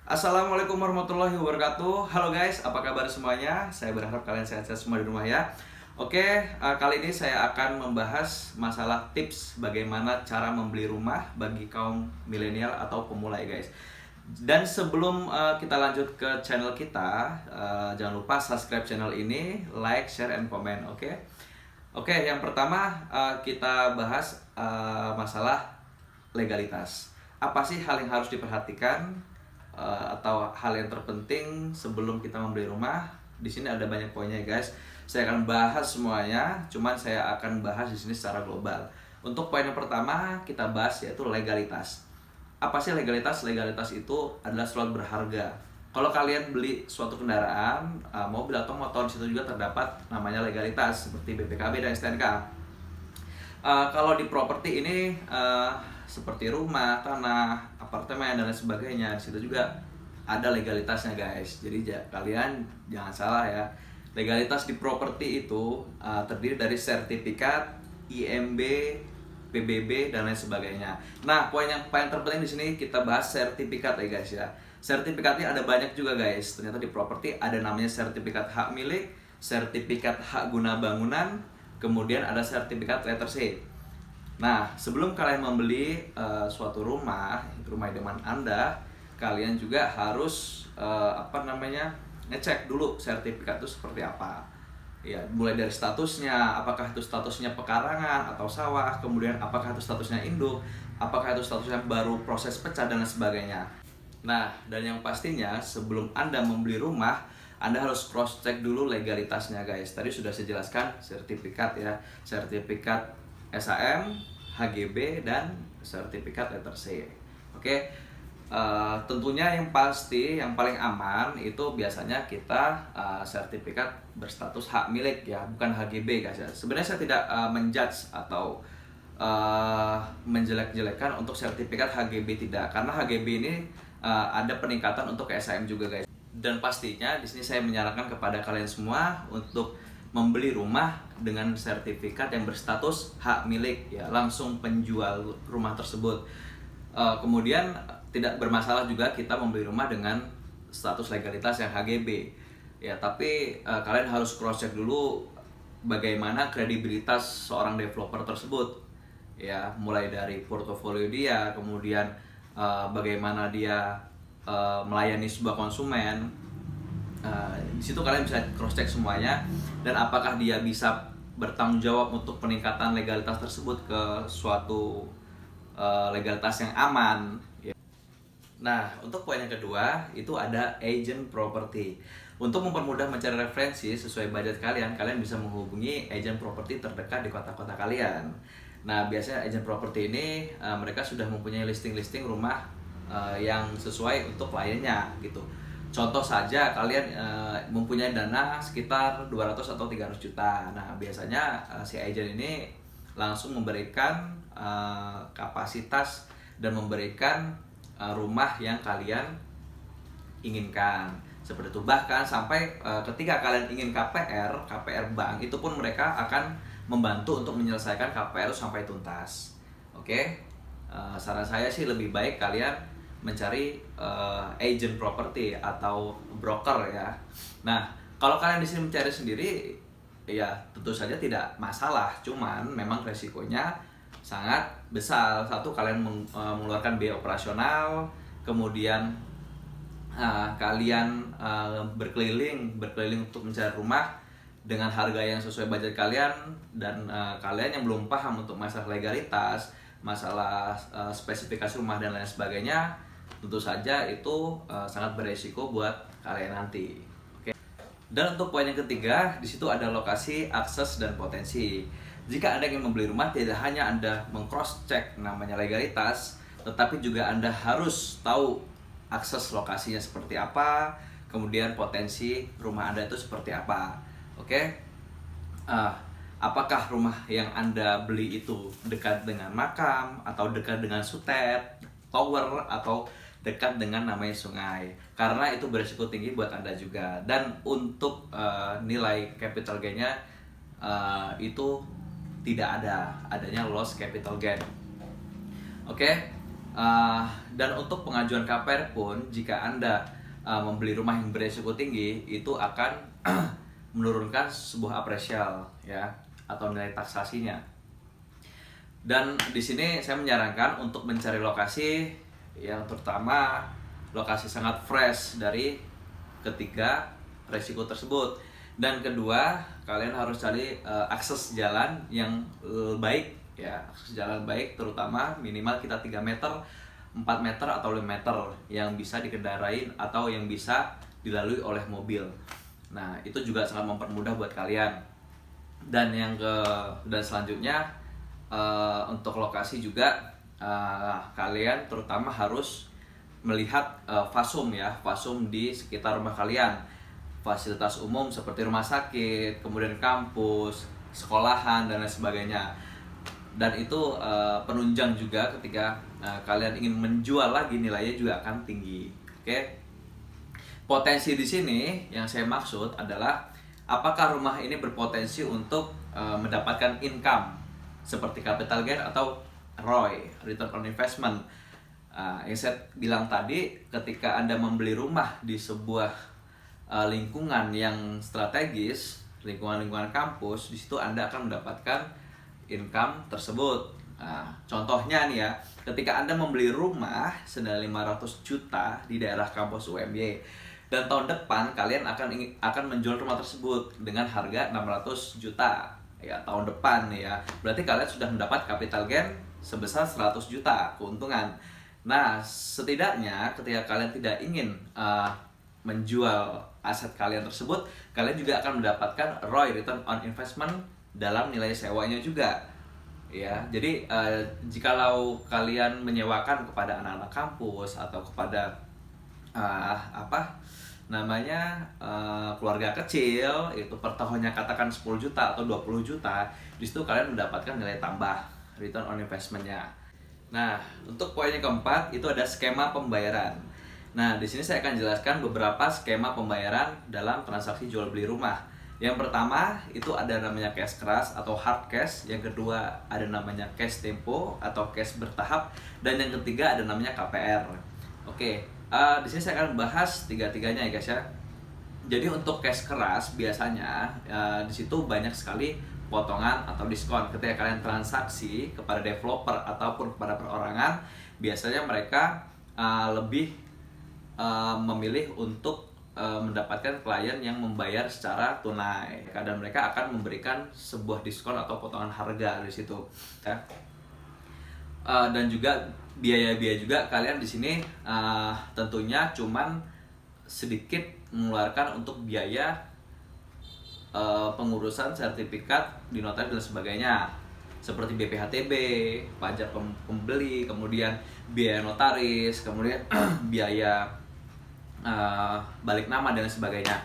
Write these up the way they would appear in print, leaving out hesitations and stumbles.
Assalamualaikum warahmatullahi wabarakatuh. Halo guys, apa kabar semuanya? Saya berharap kalian sehat-sehat semua di rumah ya. Oke, kali ini saya akan membahas masalah tips bagaimana cara membeli rumah bagi kaum milenial atau pemula ya guys. Dan sebelum kita lanjut ke channel kita, jangan lupa subscribe channel ini, like, share, and comment. Oke, yang pertama kita bahas masalah legalitas. Apa sih hal yang harus diperhatikan atau hal yang terpenting sebelum kita membeli rumah? Di sini ada banyak poinnya guys. Saya akan bahas semuanya, cuman saya akan bahas di sini secara global. Untuk poin yang pertama kita bahas yaitu legalitas. Apa sih legalitas? Legalitas itu adalah surat berharga. Kalau kalian beli suatu kendaraan, mobil atau motor, di situ juga terdapat namanya legalitas seperti BPKB dan STNK. Kalau di properti ini seperti rumah, tanah, apartemen dan lain sebagainya, di situ juga ada legalitasnya guys. Jadi kalian jangan salah ya. Legalitas di properti itu terdiri dari sertifikat, IMB, PBB dan lain sebagainya. Nah, poin yang paling terpenting di sini kita bahas sertifikat ya guys ya. Sertifikatnya ada banyak juga guys. Ternyata di properti ada namanya sertifikat hak milik, sertifikat hak guna bangunan, kemudian ada sertifikat letter C. Nah, sebelum kalian membeli suatu rumah idaman Anda, kalian juga harus ngecek dulu sertifikat itu seperti apa. Ya, mulai dari statusnya, apakah itu statusnya pekarangan atau sawah, kemudian apakah itu statusnya induk, apakah itu statusnya baru proses pecah dan lain sebagainya. Nah, dan yang pastinya sebelum Anda membeli rumah, Anda harus cross check dulu legalitasnya guys. Tadi sudah saya jelaskan sertifikat ya, sertifikat SAM, HGB dan sertifikat letter C. Oke. Tentunya yang pasti yang paling aman itu biasanya kita sertifikat berstatus hak milik ya, bukan HGB guys ya. Sebenarnya saya tidak menjudge atau menjelek-jelekan untuk sertifikat HGB, tidak, karena HGB ini ada peningkatan untuk SAM juga guys. Dan pastinya di sini saya menyarankan kepada kalian semua untuk membeli rumah dengan sertifikat yang berstatus hak milik ya, langsung penjual rumah tersebut. Kemudian tidak bermasalah juga kita membeli rumah dengan status legalitas yang HGB ya, tapi kalian harus cross check dulu bagaimana kredibilitas seorang developer tersebut ya, mulai dari portofolio dia, kemudian bagaimana dia melayani sebuah konsumen. Di situ kalian bisa cross check semuanya, dan apakah dia bisa bertanggung jawab untuk peningkatan legalitas tersebut ke suatu legalitas yang aman. Nah, untuk poin yang kedua itu ada agent property. Untuk mempermudah mencari referensi sesuai budget kalian, kalian bisa menghubungi agent property terdekat di kota-kota kalian. Nah, biasanya agent property ini mereka sudah mempunyai listing-listing rumah yang sesuai untuk kliennya gitu. Contoh saja kalian mempunyai dana sekitar 200 atau 300 juta. Nah, biasanya si agent ini langsung memberikan kapasitas dan memberikan rumah yang kalian inginkan seperti itu. Bahkan sampai ketika kalian ingin KPR bank, itu pun mereka akan membantu untuk menyelesaikan KPR sampai tuntas. Oke. Saran saya sih lebih baik kalian mencari agent property atau broker ya. Nah, kalau kalian di sini mencari sendiri ya tentu saja tidak masalah, cuman memang resikonya sangat besar. Satu, kalian mengeluarkan biaya operasional, kemudian kalian berkeliling untuk mencari rumah dengan harga yang sesuai budget kalian, dan kalian yang belum paham untuk masalah legalitas, masalah spesifikasi rumah dan lain sebagainya, tentu saja itu sangat beresiko buat kalian nanti. Oke. Dan untuk poin yang ketiga, di situ ada lokasi, akses, dan potensi. Jika Anda ingin membeli rumah, tidak hanya Anda meng-cross check namanya legalitas, tetapi juga Anda harus tahu akses lokasinya seperti apa, kemudian potensi rumah Anda itu seperti apa. Oke. Apakah rumah yang Anda beli itu dekat dengan makam, atau dekat dengan sutet, tower, atau dekat dengan namanya sungai, karena itu berisiko tinggi buat Anda juga. Dan untuk nilai capital gain-nya itu tidak adanya loss capital gain. Oke. Dan untuk pengajuan KPR pun, jika Anda membeli rumah yang beresiko tinggi, itu akan menurunkan sebuah apresial ya, atau nilai taksasinya. Dan di sini saya menyarankan untuk mencari lokasi yang terutama lokasi sangat fresh dari ketiga resiko tersebut. Dan kedua, kalian harus cari akses jalan yang baik ya, akses jalan baik, terutama minimal kita 3 meter, 4 meter atau 5 meter yang bisa dikendarai atau yang bisa dilalui oleh mobil. Nah, itu juga sangat mempermudah buat kalian. Dan dan selanjutnya, untuk lokasi juga kalian terutama harus melihat fasum ya, fasum di sekitar rumah kalian, fasilitas umum seperti rumah sakit, kemudian kampus, sekolahan dan lain sebagainya. Dan itu penunjang juga ketika kalian ingin menjual lagi, nilainya juga akan tinggi. Oke. Potensi di sini yang saya maksud adalah apakah rumah ini berpotensi untuk mendapatkan income seperti capital gain atau ROI, return on investment. Yang saya bilang tadi, ketika Anda membeli rumah di sebuah lingkungan yang strategis, lingkungan kampus, di situ Anda akan mendapatkan income tersebut. Contohnya nih ya, ketika Anda membeli rumah senilai 500 juta di daerah kampus UMY, dan tahun depan kalian akan menjual rumah tersebut dengan harga 600 juta ya, tahun depan ya, berarti kalian sudah mendapat capital gain sebesar 100 juta keuntungan. Nah, setidaknya ketika kalian tidak ingin menjual aset kalian tersebut, kalian juga akan mendapatkan ROI, return on investment, dalam nilai sewanya juga ya. Jadi jikalau kalian menyewakan kepada anak-anak kampus atau kepada keluarga kecil, itu per tahunnya katakan 10 juta atau 20 juta, di situ kalian mendapatkan nilai tambah, return on investment-nya. Nah, untuk poin yang keempat itu ada skema pembayaran. Nah, di sini saya akan jelaskan beberapa skema pembayaran dalam transaksi jual beli rumah. Yang pertama itu ada namanya cash keras atau hard cash, yang kedua ada namanya cash tempo atau cash bertahap, dan yang ketiga ada namanya KPR. Oke, di sini saya akan bahas tiga-tiganya ya guys ya. Jadi untuk cash keras biasanya di situ banyak sekali potongan atau diskon ketika kalian transaksi kepada developer ataupun kepada perorangan. Biasanya mereka lebih memilih untuk mendapatkan klien yang membayar secara tunai. Kadang mereka akan memberikan sebuah diskon atau potongan harga di situ ya. Dan juga biaya-biaya juga kalian di sini tentunya cuman sedikit mengeluarkan untuk biaya pengurusan sertifikat di notaris dan sebagainya, seperti BPHTB, pajak pembeli, kemudian biaya notaris, kemudian biaya balik nama dan sebagainya.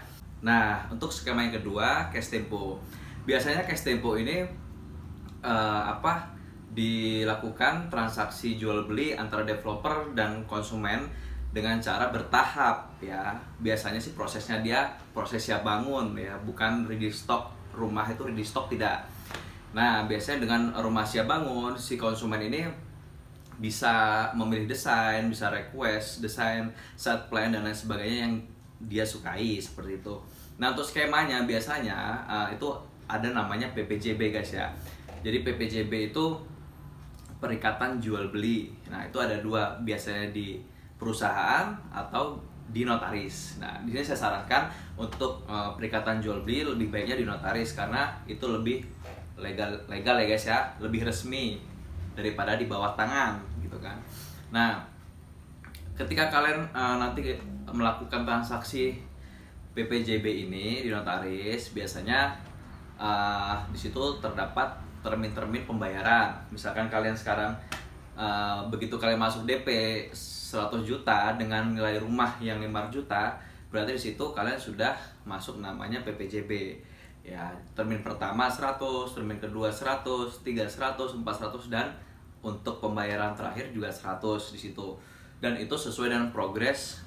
Nah, untuk skema yang kedua, cash tempo. Biasanya cash tempo ini dilakukan transaksi jual beli antara developer dan konsumen dengan cara bertahap ya. Biasanya sih prosesnya dia proses siap bangun ya, bukan ready stock. Rumah itu ready stock tidak. Nah, biasanya dengan rumah siap bangun, si konsumen ini bisa memilih desain, bisa request desain, set plan dan lain sebagainya yang dia sukai seperti itu. Nah, untuk skemanya biasanya itu ada namanya PPJB guys ya. Jadi PPJB itu perikatan jual beli. Nah, itu ada dua, biasanya di perusahaan atau di notaris. Nah, di sini saya sarankan untuk perikatan jual beli lebih baiknya di notaris karena itu lebih legal ya guys ya, lebih resmi daripada di bawah tangan gitu kan. Nah, ketika kalian nanti melakukan transaksi PPJB ini di notaris, biasanya di situ terdapat termin-termin pembayaran. Misalkan kalian sekarang begitu kalian masuk DP 100 juta dengan nilai rumah yang 5 juta, berarti di situ kalian sudah masuk namanya PPJB. Ya, termin pertama 100, termin kedua 100, 3 100, 400 dan untuk pembayaran terakhir juga 100 di situ. Dan itu sesuai dengan progres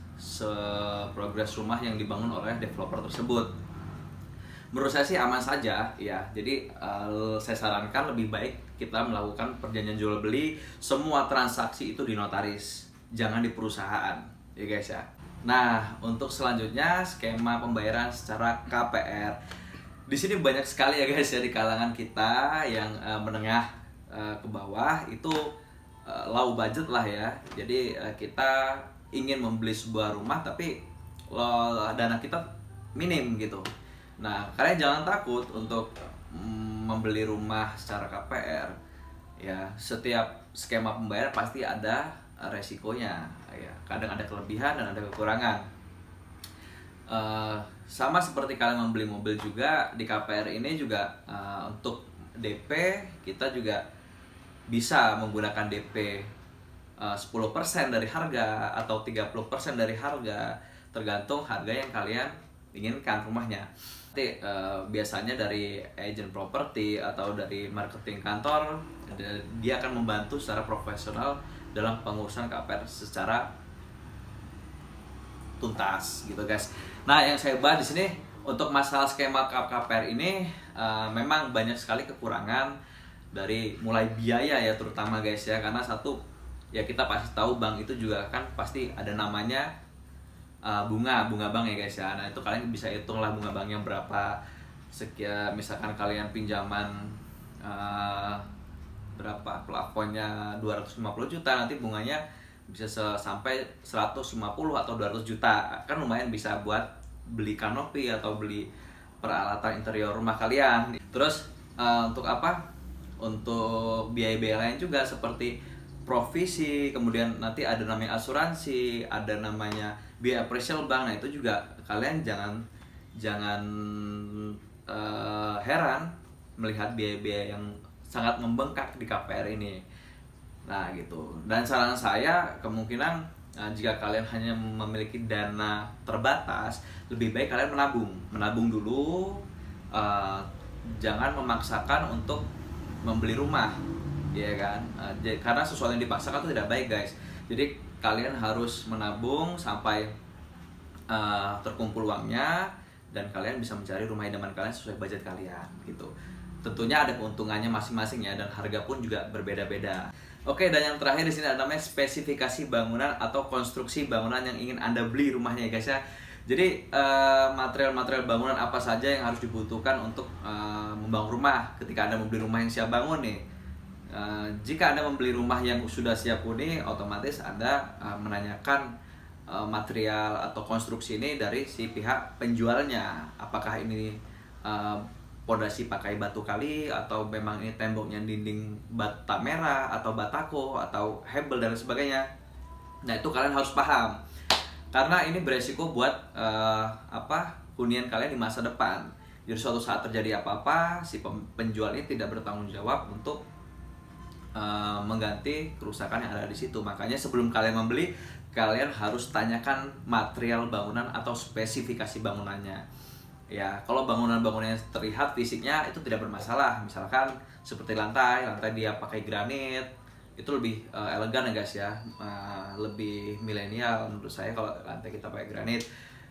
rumah yang dibangun oleh developer tersebut. menurut saya sih aman saja ya. Jadi saya sarankan lebih baik kita melakukan perjanjian jual beli, semua transaksi itu di notaris, jangan di perusahaan ya guys ya. Nah, untuk selanjutnya skema pembayaran secara KPR. Di sini banyak sekali ya guys ya di kalangan kita yang menengah ke bawah itu low budget lah ya. Jadi kita ingin membeli sebuah rumah tapi dana kita minim gitu. Nah, kalian jangan takut untuk membeli rumah secara KPR. Ya, setiap skema pembayaran pasti ada resikonya. Ya, kadang ada kelebihan dan ada kekurangan. Sama seperti kalian membeli mobil juga di KPR ini juga untuk DP kita juga bisa menggunakan DP 10% dari harga atau 30% dari harga, tergantung harga yang kalian inginkan rumahnya. Nanti biasanya dari agent properti atau dari marketing kantor, dia akan membantu secara profesional dalam pengurusan KPR secara tuntas gitu guys. Nah, yang saya bahas di sini untuk masalah skema KPR ini memang banyak sekali kekurangan dari mulai biaya ya terutama guys ya, karena satu ya kita pasti tahu bank itu juga kan pasti ada namanya bunga bank ya guys ya. Nah, itu kalian bisa hitung lah bunga banknya berapa. Sekian misalkan kalian pinjaman berapa, plafonnya 250 juta, nanti bunganya bisa sampai 150 atau 200 juta. Kan lumayan bisa buat beli kanopi atau beli peralatan interior rumah kalian. Terus untuk apa? Untuk biaya-biaya lain juga seperti provisi, kemudian nanti ada namanya asuransi, ada namanya biaya appraisal bank. Nah, itu juga kalian jangan heran melihat biaya-biaya yang sangat membengkak di KPR ini. Nah gitu. Dan saran saya kemungkinan jika kalian hanya memiliki dana terbatas, lebih baik kalian menabung dulu. Jangan memaksakan untuk membeli rumah, ya kan? Karena sesuatu yang dipaksakan itu tidak baik guys. Jadi kalian harus menabung sampai terkumpul uangnya dan kalian bisa mencari rumah idaman kalian sesuai budget kalian gitu. Tentunya ada keuntungannya masing-masing ya, dan harga pun juga berbeda-beda. Oke, dan yang terakhir di sini ada namanya spesifikasi bangunan atau konstruksi bangunan yang ingin Anda beli rumahnya ya guys ya. Jadi material-material bangunan apa saja yang harus dibutuhkan untuk membangun rumah ketika Anda membeli rumah yang siap bangun nih. Jika Anda membeli rumah yang sudah siap huni, otomatis Anda menanyakan material atau konstruksi ini dari si pihak penjualnya. Apakah ini pondasi pakai batu kali, atau memang ini temboknya dinding bata merah atau batako atau hebel dan sebagainya. Nah, itu kalian harus paham. Karena ini beresiko buat hunian kalian di masa depan. Jadi suatu saat terjadi apa-apa, si penjual ini tidak bertanggung jawab untuk mengganti kerusakan yang ada di situ. Makanya sebelum kalian membeli, kalian harus tanyakan material bangunan atau spesifikasi bangunannya. Ya, kalau bangunan-bangunannya terlihat fisiknya itu tidak bermasalah. Misalkan seperti lantai dia pakai granit, itu lebih elegan ya guys ya, lebih milenial menurut saya kalau lantai kita pakai granit.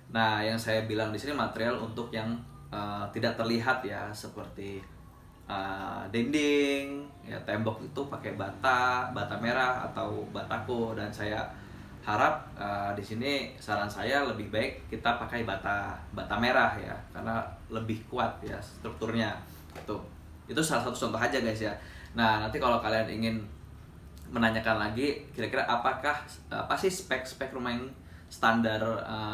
Nah, yang saya bilang di sini material untuk yang tidak terlihat ya, seperti dinding, ya tembok itu pakai bata merah atau batako. Dan saya harap di sini saran saya lebih baik kita pakai bata merah ya, karena lebih kuat ya strukturnya. Itu salah satu contoh aja guys ya. Nah, nanti kalau kalian ingin menanyakan lagi kira-kira apa sih spek rumah yang standar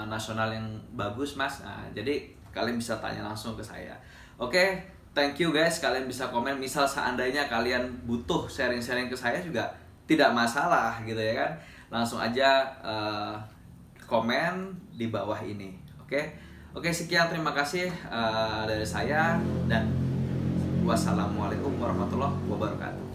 nasional yang bagus mas, nah, jadi kalian bisa tanya langsung ke saya. Oke, thank you guys. Kalian bisa komen, misal seandainya kalian butuh sharing-sharing ke saya juga tidak masalah gitu ya kan, langsung aja komen di bawah ini. Oke, sekian, terima kasih dari saya, dan wassalamualaikum warahmatullahi wabarakatuh.